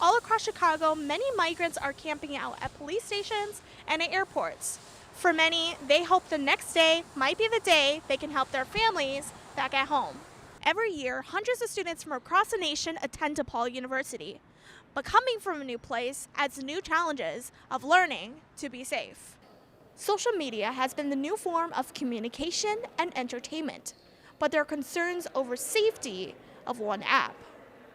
All across Chicago, many migrants are camping out at police stations and at airports. For many, they hope the next day might be the day they can help their families back at home. Every year, hundreds of students from across the nation attend DePaul University. But coming from a new place adds new challenges of learning to be safe. Social media has been the new form of communication and entertainment, but there are concerns over safety of one app,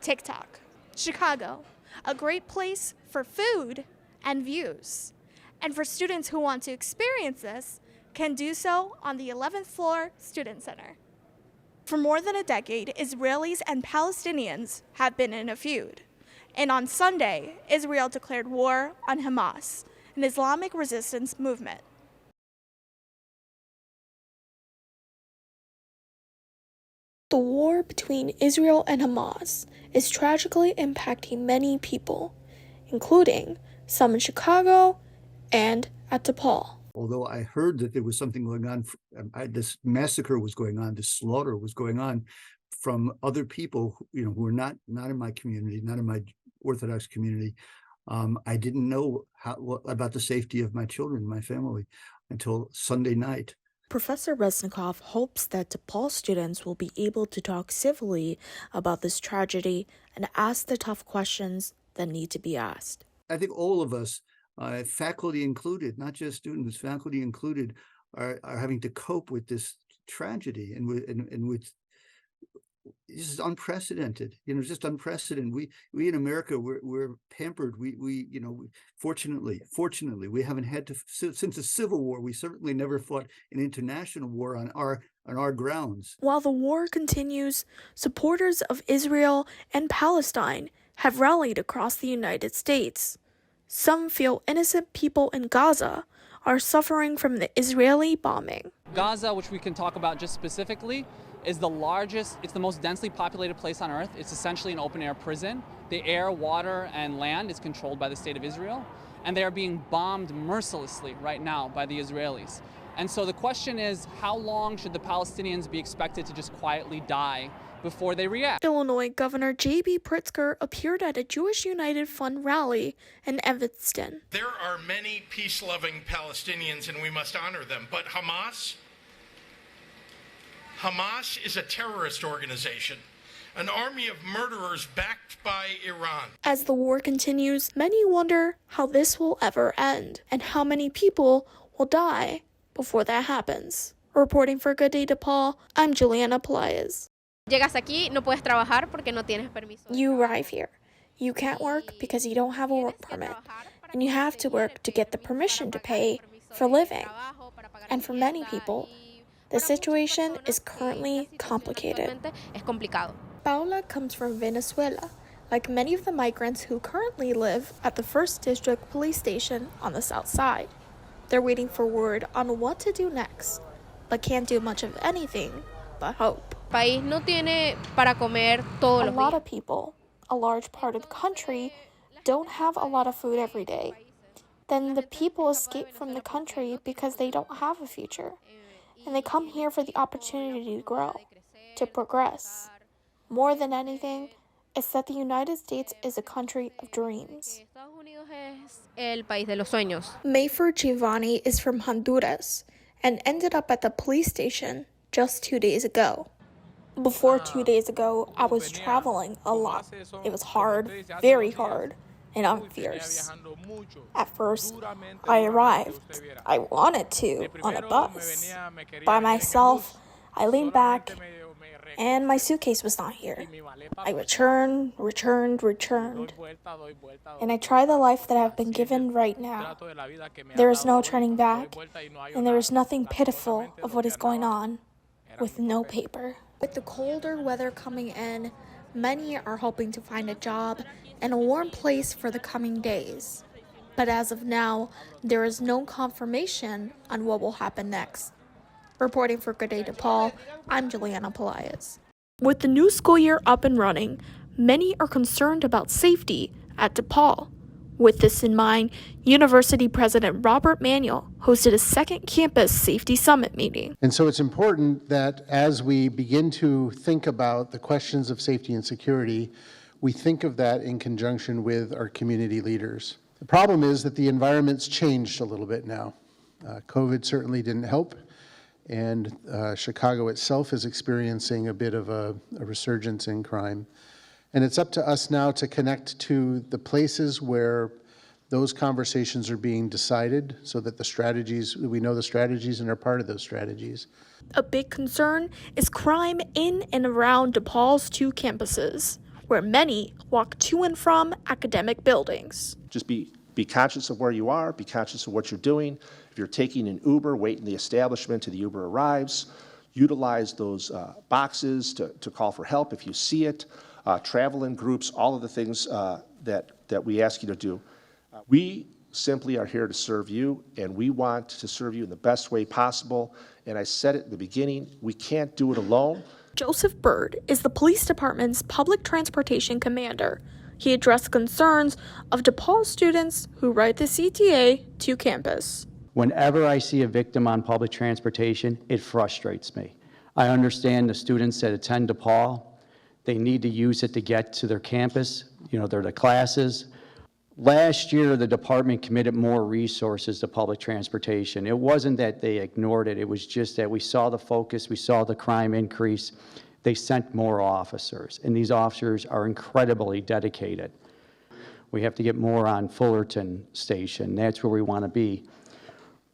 TikTok. Chicago, a great place for food and views. And for students who want to experience this, can do so on the 11th floor Student Center. For more than a decade, Israelis and Palestinians have been in a feud. And on Sunday, Israel declared war on Hamas, an Islamic resistance movement. The war between Israel and Hamas is tragically impacting many people, including some in Chicago and at DePaul. Although I heard that there was something going on, this massacre was going on, this slaughter was going on from other people, who are not in my community, not in my Orthodox community. I didn't know about the safety of my children, my family, until Sunday night. Professor Resnikoff hopes that DePaul students will be able to talk civilly about this tragedy and ask the tough questions that need to be asked. I think all of us, faculty included, not just students, faculty included, are having to cope with this tragedy and with this is unprecedented. Just unprecedented. We in America, we're pampered. Fortunately, we haven't had to since the Civil War. We certainly never fought an international war on our grounds. While the war continues, supporters of Israel and Palestine have rallied across the United States. Some feel innocent people in Gaza are suffering from the Israeli bombing. Gaza, which we can talk about just specifically, is the largest, it's the most densely populated place on earth. It's essentially an open-air prison. The air, water, and land is controlled by the state of Israel, and they are being bombed mercilessly right now by the Israelis. And so the question is, how long should the Palestinians be expected to just quietly die before they react? Illinois Governor J.B. Pritzker appeared at a Jewish United Fund rally in Evanston. There are many peace-loving Palestinians, and we must honor them, but Hamas is a terrorist organization, an army of murderers backed by Iran. As the war continues, many wonder how this will ever end and how many people will die before that happens. Reporting for Good Day DePaul, I'm Juliana Pelaez. Llegas aquí, no puedes trabajar porque no tienes permiso. You arrive here. You can't work because you don't have a work permit, and you have to work to get the permission to pay for living. And for many people, the situation is currently complicated. Paula comes from Venezuela, like many of the migrants who currently live at the 1st District Police Station on the south side. They're waiting for word on what to do next, but can't do much of anything but hope. País no tiene para comer todos los días. A lot of people, a large part of the country, don't have a lot of food every day. Then the people escape from the country because they don't have a future. And they come here for the opportunity to grow, to progress. More than anything, it's that the United States is a country of dreams. Mayfer Giovanni is from Honduras and ended up at the police station just 2 days ago. Before 2 days ago, I was traveling a lot. It was hard, very hard, and I'm fierce. At first, I arrived. I wanted to, on a bus. By myself, I leaned back, and my suitcase was not here. I returned, and I try the life that I've been given right now. There is no turning back, and there is nothing pitiful of what is going on with no paper. With the colder weather coming in, many are hoping to find a job and a warm place for the coming days. But as of now, there is no confirmation on what will happen next. Reporting for Good Day DePaul, I'm Juliana Pelaez. With the new school year up and running, many are concerned about safety at DePaul. With this in mind, University President Robert Manuel hosted a second campus safety summit meeting. And so it's important that as we begin to think about the questions of safety and security, we think of that in conjunction with our community leaders. The problem is that the environment's changed a little bit now. COVID certainly didn't help, and Chicago itself is experiencing a bit of a resurgence in crime. And it's up to us now to connect to the places where those conversations are being decided so that we know the strategies and are part of those strategies. A big concern is crime in and around DePaul's 2 campuses, where many walk to and from academic buildings. Just be conscious of where you are, be conscious of what you're doing. If you're taking an Uber, wait in the establishment till the Uber arrives. Utilize those boxes to call for help if you see it. Travel in groups, all of the things that we ask you to do. We simply are here to serve you, and we want to serve you in the best way possible. And I said it at the beginning, we can't do it alone. Joseph Bird is the police department's public transportation commander. He addressed concerns of DePaul students who ride the CTA to campus. Whenever I see a victim on public transportation, it frustrates me. I understand the students that attend DePaul, they need to use it to get to their campus, their classes. Last year, the department committed more resources to public transportation. It wasn't that they ignored it. It was just that we saw the focus, we saw the crime increase. They sent more officers, and these officers are incredibly dedicated. We have to get more on Fullerton Station. That's where we want to be.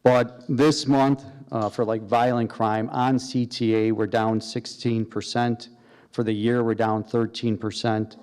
But this month, for violent crime on CTA, we're down 16%. For the year, we're down 13%.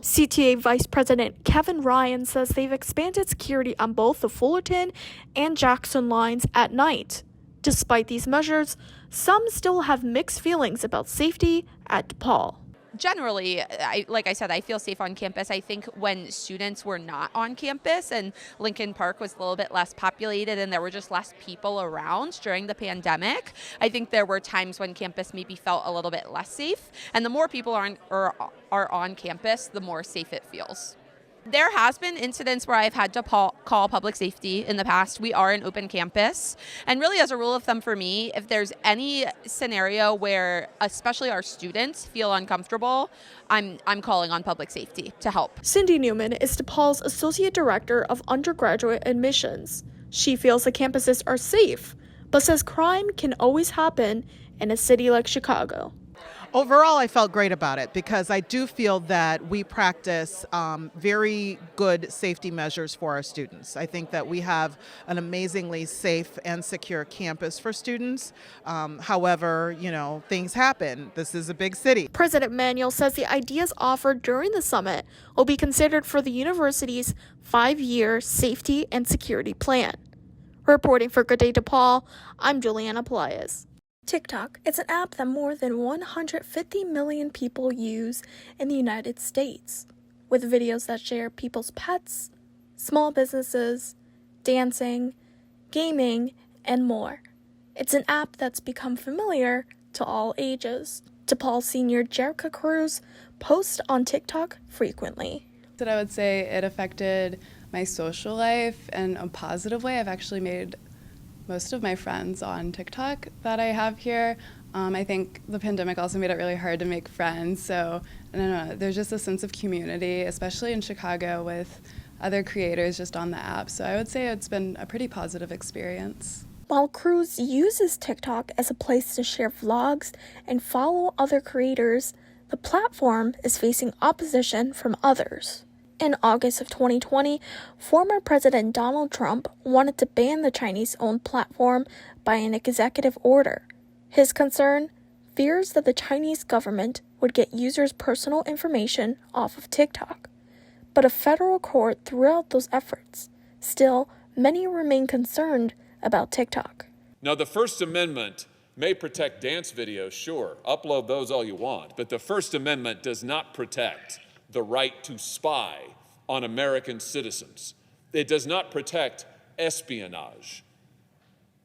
CTA Vice President Kevin Ryan says they've expanded security on both the Fullerton and Jackson lines at night. Despite these measures, some still have mixed feelings about safety at DePaul. Generally, like I said, I feel safe on campus. I think when students were not on campus and Lincoln Park was a little bit less populated and there were just less people around during the pandemic, I think there were times when campus maybe felt a little bit less safe. And the more people are on campus, the more safe it feels. There has been incidents where I've had to call public safety in the past. We are an open campus. And really, as a rule of thumb for me, if there's any scenario where especially our students feel uncomfortable, I'm calling on public safety to help. Cindy Newman is DePaul's Associate Director of Undergraduate Admissions. She feels the campuses are safe, but says crime can always happen in a city like Chicago. Overall, I felt great about it because I do feel that we practice very good safety measures for our students. I think that we have an amazingly safe and secure campus for students. However, things happen. This is a big city. President Manuel says the ideas offered during the summit will be considered for the university's 5-year safety and security plan. Reporting for Good Day DePaul, I'm Juliana Pelaez. TikTok is an app that more than 150 million people use in the United States, with videos that share people's pets, small businesses, dancing, gaming, and more. It's an app that's become familiar to all ages. DePaul senior Jerica Cruz posts on TikTok frequently. That I would say it affected my social life in a positive way. I've actually made most of my friends on TikTok that I have here. I think the pandemic also made it really hard to make friends. So I don't know, there's just a sense of community, especially in Chicago with other creators just on the app. So I would say it's been a pretty positive experience. While Cruz uses TikTok as a place to share vlogs and follow other creators, the platform is facing opposition from others. In August of 2020, former President Donald Trump wanted to ban the Chinese-owned platform by an executive order. His concern? Fears that the Chinese government would get users' personal information off of TikTok. But a federal court threw out those efforts. Still, many remain concerned about TikTok. Now, the First Amendment may protect dance videos, sure. Upload those all you want. But the First Amendment does not protect the right to spy on American citizens. It does not protect espionage.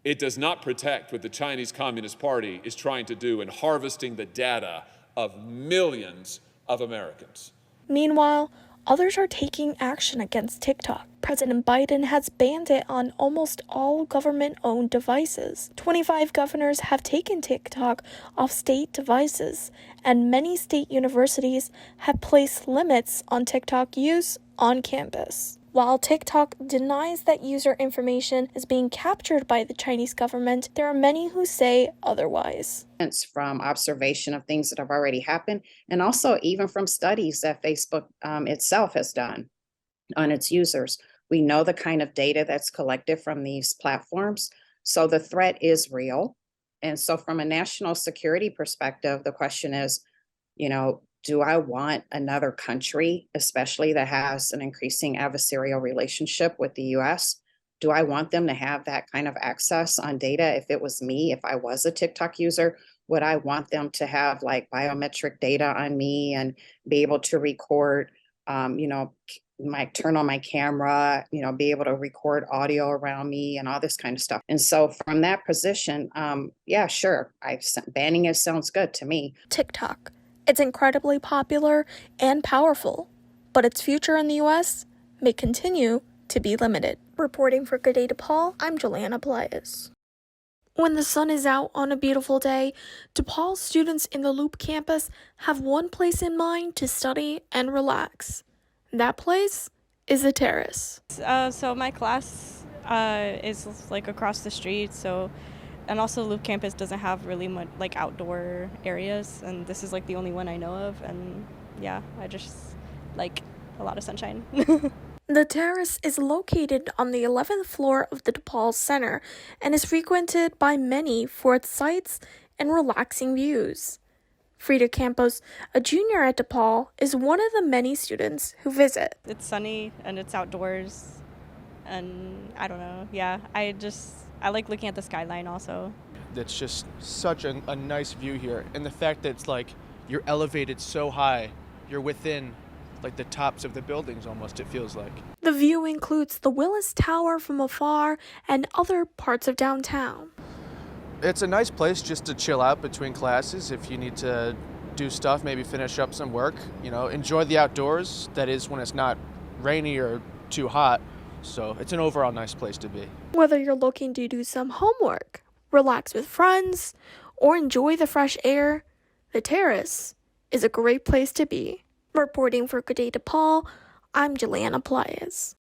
It does not protect what the Chinese Communist Party is trying to do in harvesting the data of millions of Americans. Meanwhile, others are taking action against TikTok. President Biden has banned it on almost all government-owned devices. 25 governors have taken TikTok off state devices, and many state universities have placed limits on TikTok use on campus. While TikTok denies that user information is being captured by the Chinese government, there are many who say otherwise. From observation of things that have already happened, and also even from studies that Facebook itself has done on its users. We know the kind of data that's collected from these platforms. So the threat is real. And so from a national security perspective, the question is, do I want another country, especially that has an increasing adversarial relationship with the US? Do I want them to have that kind of access on data? If it was me, if I was a TikTok user, would I want them to have like biometric data on me and be able to record, turn on my camera, be able to record audio around me and all this kind of stuff. And so from that position, yeah, sure. Banning it sounds good to me. TikTok. It's incredibly popular and powerful, but its future in the U.S. may continue to be limited. Reporting for Good Day DePaul, I'm Juliana Pelaez. When the sun is out on a beautiful day, DePaul students in the Loop campus have one place in mind to study and relax. That place is the terrace. So my class is like across the street, and also Loop campus doesn't have really much like outdoor areas, and this is like the only one I know of, and yeah, I just like a lot of sunshine. The terrace is located on the 11th floor of the DePaul Center and is frequented by many for its sights and relaxing views. Frida Campos, a junior at DePaul, is one of the many students who visit. It's sunny and it's outdoors, and I don't know, yeah, I like looking at the skyline also. It's just such a nice view here, and the fact that it's like you're elevated so high, you're within like the tops of the buildings almost, it feels like. The view includes the Willis Tower from afar and other parts of downtown. It's a nice place just to chill out between classes if you need to do stuff, maybe finish up some work, enjoy the outdoors, that is when it's not rainy or too hot. So it's an overall nice place to be. Whether you're looking to do some homework, relax with friends, or enjoy the fresh air, the terrace is a great place to be. Reporting for Good Day DePaul, I'm Juliana Pelaez.